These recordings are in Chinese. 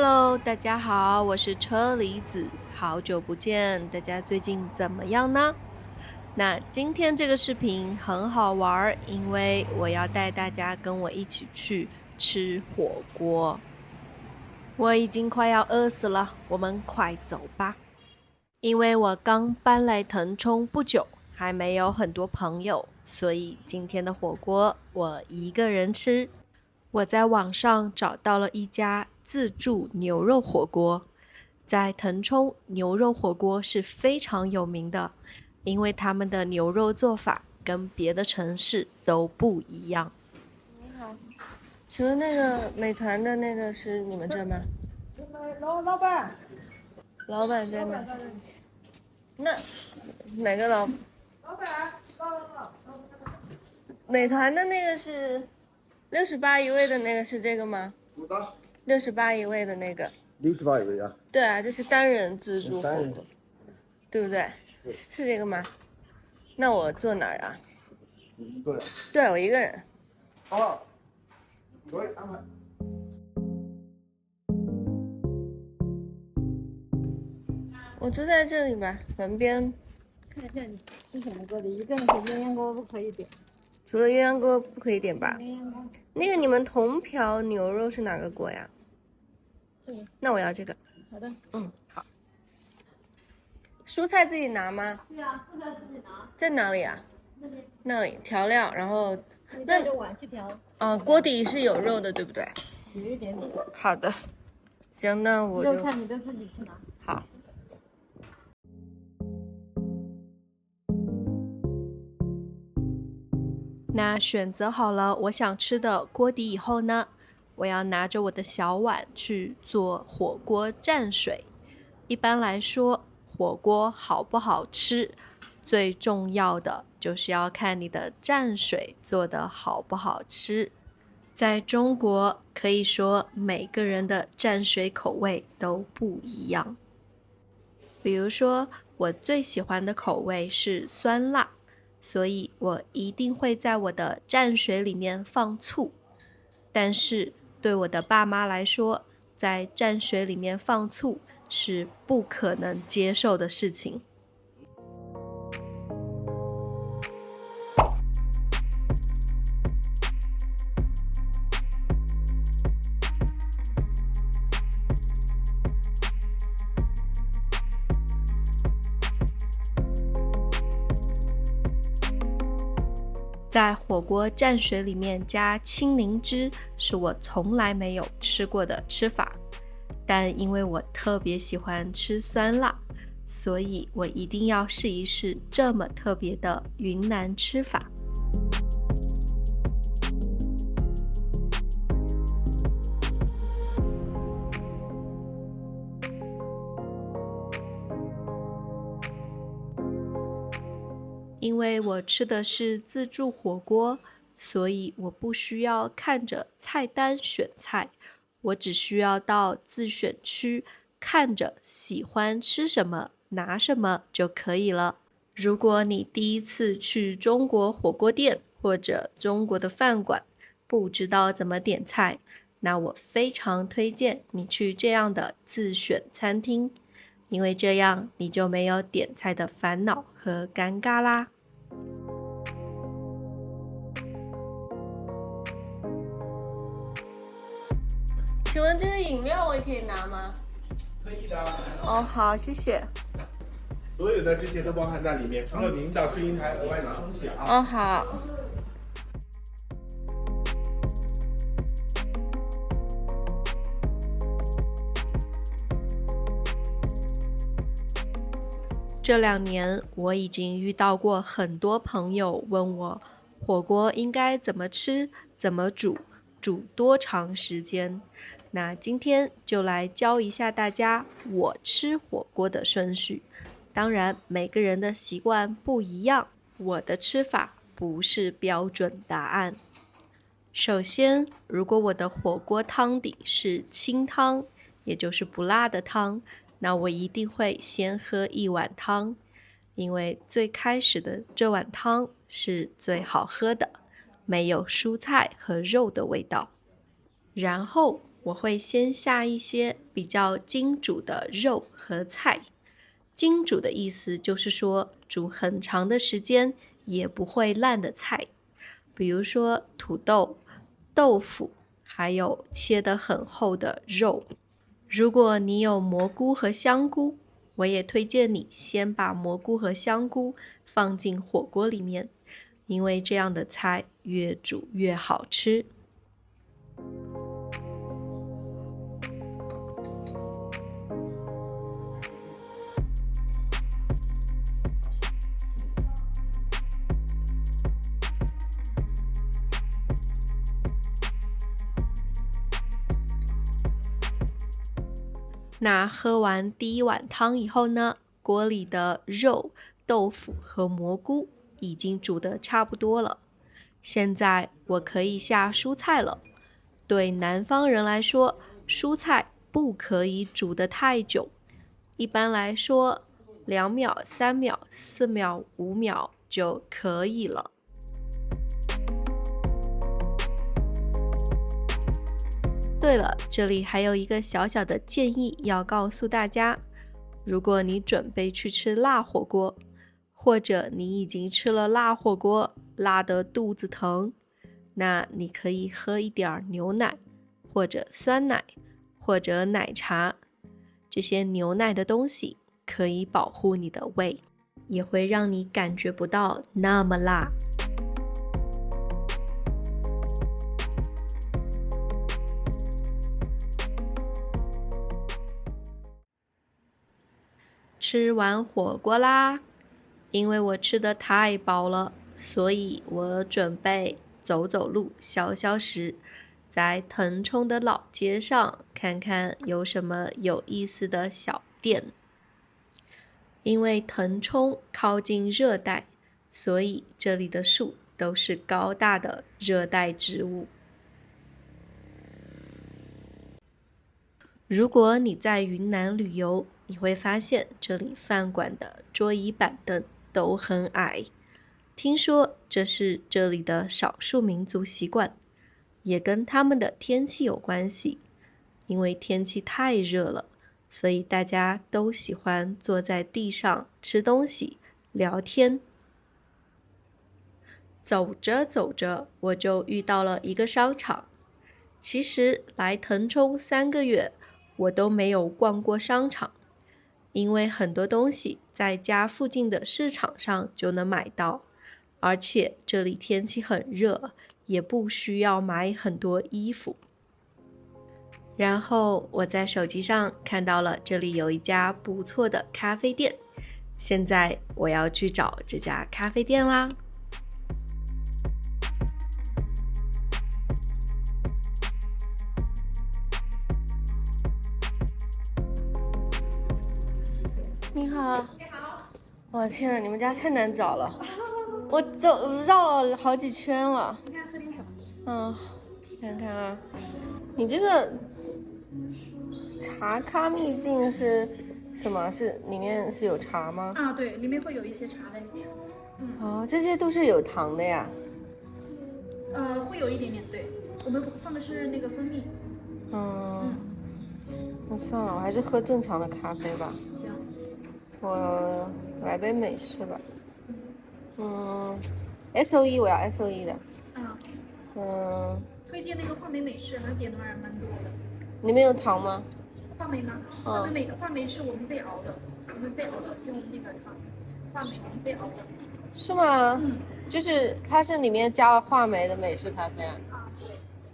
Hello，大家好，我是车厘子，好久不见，大家最近怎么样呢？那今天这个视频很好玩，因为我要带大家跟我一起去吃火锅。我已经快要饿死了，我们快走吧。因为我刚搬来腾冲不久，还没有很多朋友，所以今天的火锅我一个人吃。我在网上找到了一家自助牛肉火锅，在腾冲牛肉火锅是非常有名的，因为他们的牛肉做法跟别的城市都不一样。你好，请问那个美团的那个是你们这吗？老板，老板在哪？那哪个老？老板，美团的那个是68一位的那个是这个吗多大？68一位的那个。？68一位啊？对啊，这是单人自助火单人锅，对不对？对是这个吗？那我坐哪儿啊？你一个人？对，我一个人。哦，可以安排。我坐在这里吧，门边。看一下你吃什么锅的，一个人是鸳鸯锅不可以点，除了鸳鸯锅不可以点吧？鸳鸯锅那个你们铜瓢牛肉是哪个锅呀？这个那我要这个。好的。好。蔬菜自己拿吗？对啊，蔬菜自己拿，在哪里啊？那里那里调料，然后你带着碗去调，锅底是有肉的，对不对？有一点点，好的。行，那我就肉菜你都自己去拿。好。那选择好了我想吃的锅底以后呢，我要拿着我的小碗去做火锅蘸水。一般来说，火锅好不好吃，最重要的就是要看你的蘸水做得好不好吃。在中国，可以说每个人的蘸水口味都不一样。比如说，我最喜欢的口味是酸辣，所以我一定会在我的蘸水里面放醋。但是对我的爸妈来说，在蘸水里面放醋是不可能接受的事情。在火锅蘸水里面加青柠汁是我从来没有吃过的吃法，但因为我特别喜欢吃酸辣，所以我一定要试一试这么特别的云南吃法。因为我吃的是自助火锅，所以我不需要看着菜单选菜，我只需要到自选区看着喜欢吃什么拿什么就可以了。如果你第一次去中国火锅店或者中国的饭馆，不知道怎么点菜，那我非常推荐你去这样的自选餐厅，因为这样你就没有点菜的烦恼和尴尬啦。请问这个饮料我也可以拿吗？可以的。哦，好，谢谢。所有的这些都包含在里面，除了领导收银台额外拿东西啊。哦，好。这2年我已经遇到过很多朋友问我，火锅应该怎么吃、怎么煮、煮多长时间。那今天就来教一下大家我吃火锅的顺序。当然，每个人的习惯不一样，我的吃法不是标准答案。首先，如果我的火锅汤底是清汤，也就是不辣的汤，那我一定会先喝1碗汤，因为最开始的这碗汤是最好喝的，没有蔬菜和肉的味道。然后我会先下一些比较精煮的肉和菜。精煮的意思就是说煮很长的时间也不会烂的菜，比如说土豆、豆腐，还有切得很厚的肉。如果你有蘑菇和香菇，我也推荐你先把蘑菇和香菇放进火锅里面，因为这样的菜越煮越好吃。那喝完第一碗汤以后呢，锅里的肉、豆腐和蘑菇已经煮得差不多了。现在我可以下蔬菜了。对南方人来说，蔬菜不可以煮得太久。一般来说，2秒、3秒、4秒、5秒就可以了。对了，这里还有一个小小的建议要告诉大家，如果你准备去吃辣火锅，或者你已经吃了辣火锅，辣得肚子疼，那你可以喝一点牛奶，或者酸奶，或者奶茶。这些牛奶的东西可以保护你的胃，也会让你感觉不到那么辣。吃完火锅啦，因为我吃得太饱了，所以我准备走走路消消食，在腾冲的老街上看看有什么有意思的小店。因为腾冲靠近热带，所以这里的树都是高大的热带植物。如果你在云南旅游，你会发现这里饭馆的桌椅板凳都很矮。听说这是这里的少数民族习惯，也跟他们的天气有关系。因为天气太热了，所以大家都喜欢坐在地上吃东西、聊天。走着走着，我就遇到了一个商场。其实来腾冲3个月，我都没有逛过商场，因为很多东西在家附近的市场上就能买到，而且这里天气很热，也不需要买很多衣服。然后我在手机上看到了这里有一家不错的咖啡店，现在我要去找这家咖啡店啦。你好。你好。我天哪，你们家太难找了，我绕了好几圈了。你看喝点什么？看看啊，你这个茶咖秘境是什么？是里面是有茶吗？啊，对，里面会有一些茶在里面。哦，这些都是有糖的呀。会有一点点，对，我们放的是那个蜂蜜。那算了，我还是喝正常的咖啡吧。行。我来杯美式吧。SOE 我要 SOE 的。推荐那个话梅美式，它点的还蛮多的。里面有糖吗？话梅吗？话梅是我们自己熬的，用那个话梅我们自己熬的。是吗？就是它是里面加了话梅的美式咖啡啊。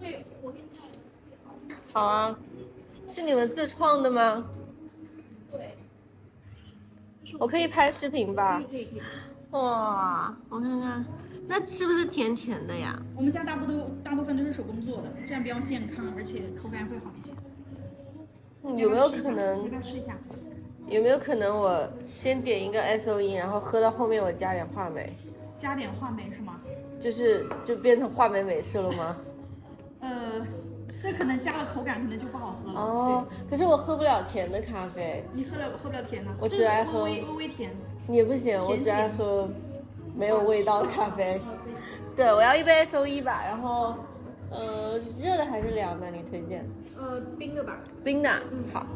对，我给你看。好啊，是你们自创的吗？对。我可以拍视频吧？可以。哇，我看看，那是不是甜甜的呀？我们家大部分都是手工做的，这样比较健康，而且口感会好一些。有没有可能？要不要试一下？有没有可能我先点一个 SOE， 然后喝到后面我加点话梅？加点话梅是吗？就变成话梅美式了吗？这可能加了口感可能就不好喝了。哦，可是我喝不了甜的咖啡。你喝不了甜的？我只爱喝微甜。你也不行，我只爱喝没有味道的咖啡。对，我要一杯 SOE 吧，然后热的还是凉的？你推荐？冰的吧。冰的。好。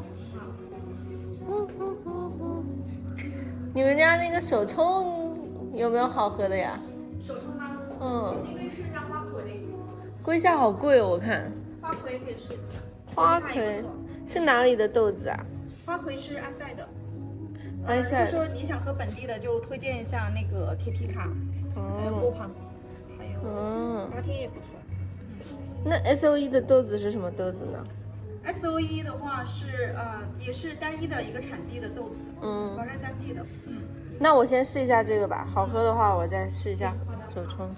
你们家那个手冲有没有好喝的呀？手冲吗？你可以试一下花魁。龟下好贵哦，我看。花魁可以试一下。花魁是哪里的豆子啊？花魁是阿塞的。阿塞。如果说你想喝本地的，就推荐一下那个铁皮卡，还有波旁，还有八天也不错。那 SOE 的豆子是什么豆子呢？SOE 的话是也是单一的一个产地的豆子，宝山当地的。那我先试一下这个吧，好喝的话我再试一下手冲。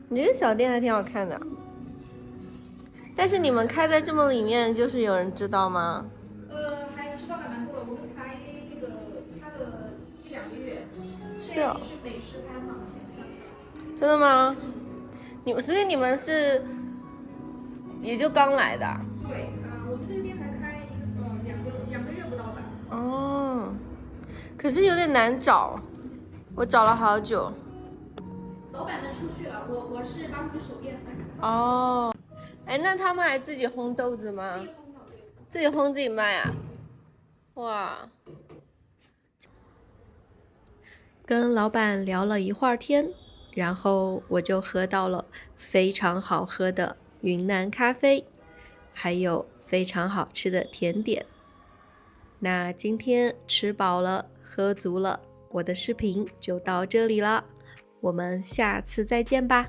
你这个小店还挺好看的，但是你们开在这么里面，就是有人知道吗？还知道还蛮多的，我们才那个开了1-2个月，是哦，是美食排行榜前3。真的吗？所以你们是也就刚来的？对，我们这个店才开2个月不到吧。哦，可是有点难找，我找了好久。老板们出去了，我是帮他们守店的。哦，哎，那他们还自己烘豆子吗？自己烘自己卖啊？哇！跟老板聊了一会儿天，然后我就喝到了非常好喝的云南咖啡，还有非常好吃的甜点。那今天吃饱了，喝足了，我的视频就到这里了，我们下次再见吧。